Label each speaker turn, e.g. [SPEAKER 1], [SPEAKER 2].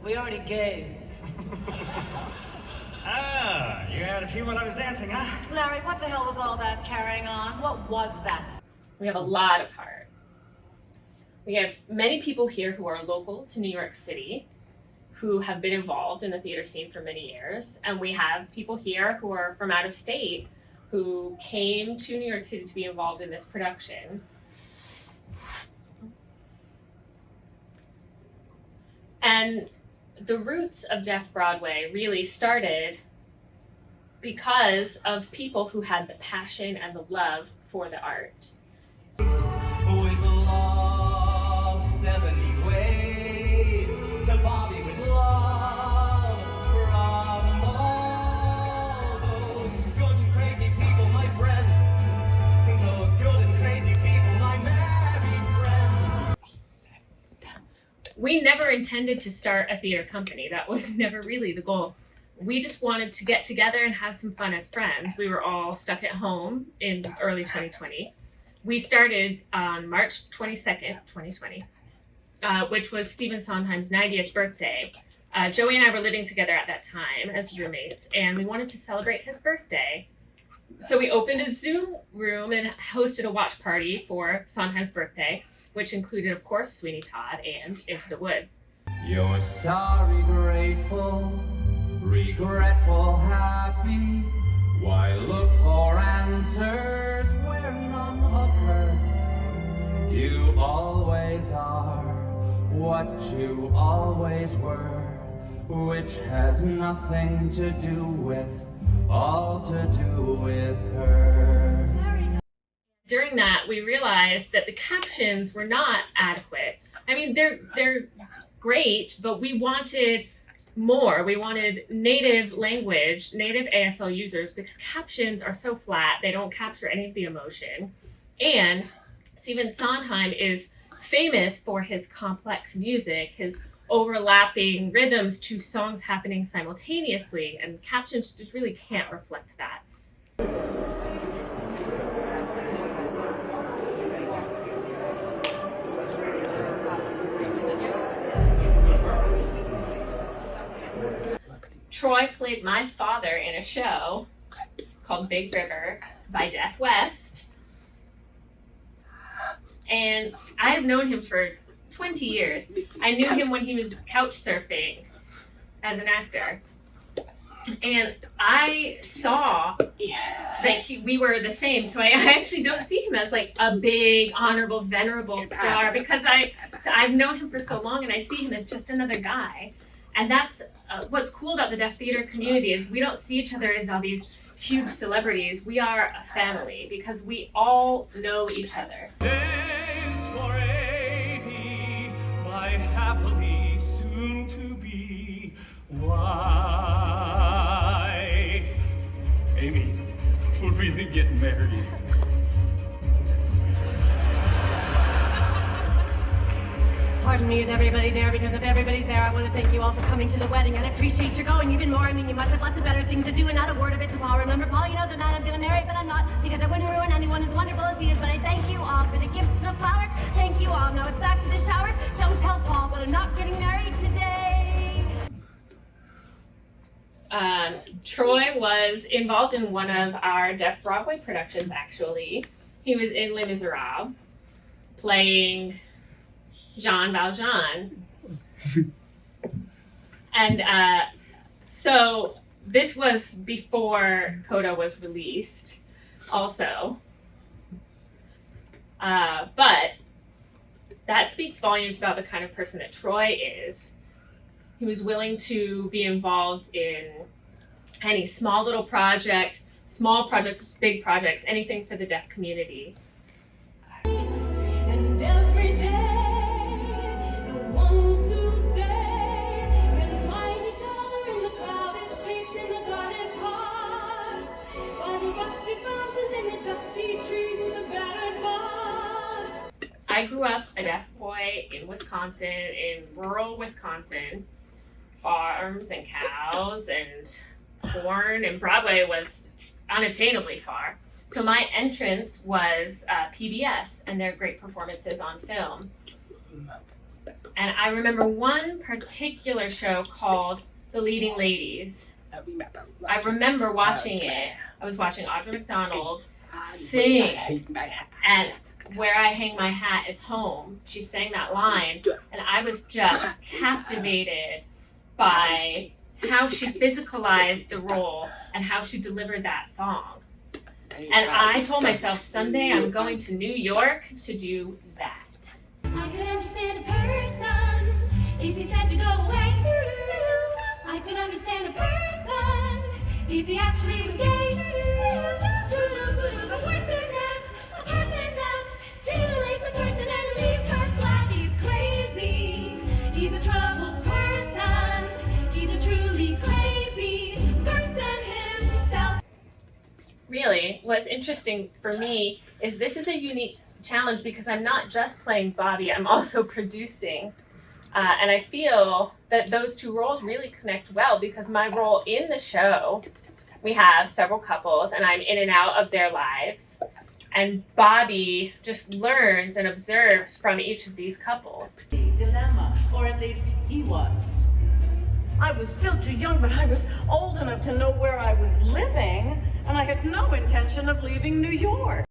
[SPEAKER 1] We already gave.
[SPEAKER 2] Ah, you had a few while I was dancing, huh?
[SPEAKER 1] Larry, what the hell was all that carrying on? What was that?
[SPEAKER 3] We have a lot of heart. We have many people here who are local to New York City, who have been involved in the theater scene for many years. And we have people here who are from out of state who came to New York City to be involved in this production. And the roots of Deaf Broadway really started because of people who had the passion and the love for the art.
[SPEAKER 4] With love, 70 ways to Bobby with love from all those good and crazy people, my friends. Those good and crazy people, my merry friends.
[SPEAKER 3] We never intended to start a theater company. That was never really the goal. We just wanted to get together and have some fun as friends. We were all stuck at home in early 2020. We started on March 22nd, 2020, which was Stephen Sondheim's 90th birthday. Joey and I were living together at that time as roommates, and we wanted to celebrate his birthday. So we opened a Zoom room and hosted a watch party for Sondheim's birthday, which included, of course, Sweeney Todd and Into the Woods.
[SPEAKER 4] You're sorry, grateful, regretful, happy. Why look for answers where none occur? You always are what you always were, which has nothing to do with, all to do with her.
[SPEAKER 3] During that, we realized that the captions were not adequate. I mean, they're great, but we wanted more. We wanted native language, native ASL users, because captions are so flat, they don't capture any of the emotion. And Stephen Sondheim is famous for his complex music, his overlapping rhythms to songs happening simultaneously, and captions just really can't reflect that. Troy played my father in a show called Big River by Deaf West. And I have known him for 20 years. I knew him when he was couch surfing as an actor. And I saw that we were the same. So I actually don't see him as like a big, honorable, venerable star, because I've known him for so long, and I see him as just another guy. And that's what's cool about the deaf theater community, is we don't see each other as all these huge celebrities. We are a family because we all know each other.
[SPEAKER 4] Days for Amy, my happily soon to be wife. Amy, we're really getting married.
[SPEAKER 5] Pardon me, is everybody there? Because if everybody's there, I want to thank you all for coming to the wedding, and I appreciate your going even more. I mean, you must have lots of better things to do, and not a word of it to Paul. Remember, Paul, you know the night I'm going to marry, but I'm not, because I wouldn't ruin anyone as wonderful as he is. But I thank you all for the gifts and the flowers. Thank you all. Now it's back to the showers. Don't tell Paul, but I'm not getting married today.
[SPEAKER 3] Troy was involved in one of our Deaf Broadway productions, actually. He was in Les Miserables, playing Jean Valjean. And so this was before Coda was released also. But that speaks volumes about the kind of person that Troy is. He was willing to be involved in any small little project, small projects, big projects, anything for the deaf community.
[SPEAKER 5] And every day,
[SPEAKER 3] I grew up a deaf boy in Wisconsin, in rural Wisconsin. Farms and cows and corn, and Broadway was unattainably far. So my entrance was PBS and their great performances on film. And I remember one particular show called The Leading Ladies. I remember watching it. I was watching Audra McDonald sing, and Where I Hang My Hat is Home. She sang that line, and I was just captivated by how she physicalized the role and how she delivered that song. And I told myself, someday I'm going to New York to do that.
[SPEAKER 5] I could understand a person if he said to go away. I could understand a person if he actually was gay. A person that titillates a person and leaves her flat. He's crazy. He's a troubled person. He's a truly crazy person himself.
[SPEAKER 3] Really, what's interesting for me is this is a unique challenge because I'm not just playing Bobby, I'm also producing. And I feel that those two roles really connect well because my role in the show, we have several couples and I'm in and out of their lives. And Bobby just learns and observes from each of these couples.
[SPEAKER 1] Dilemma, or at least he was. I was still too young, but I was old enough to know where I was living, and I had no intention of leaving New York.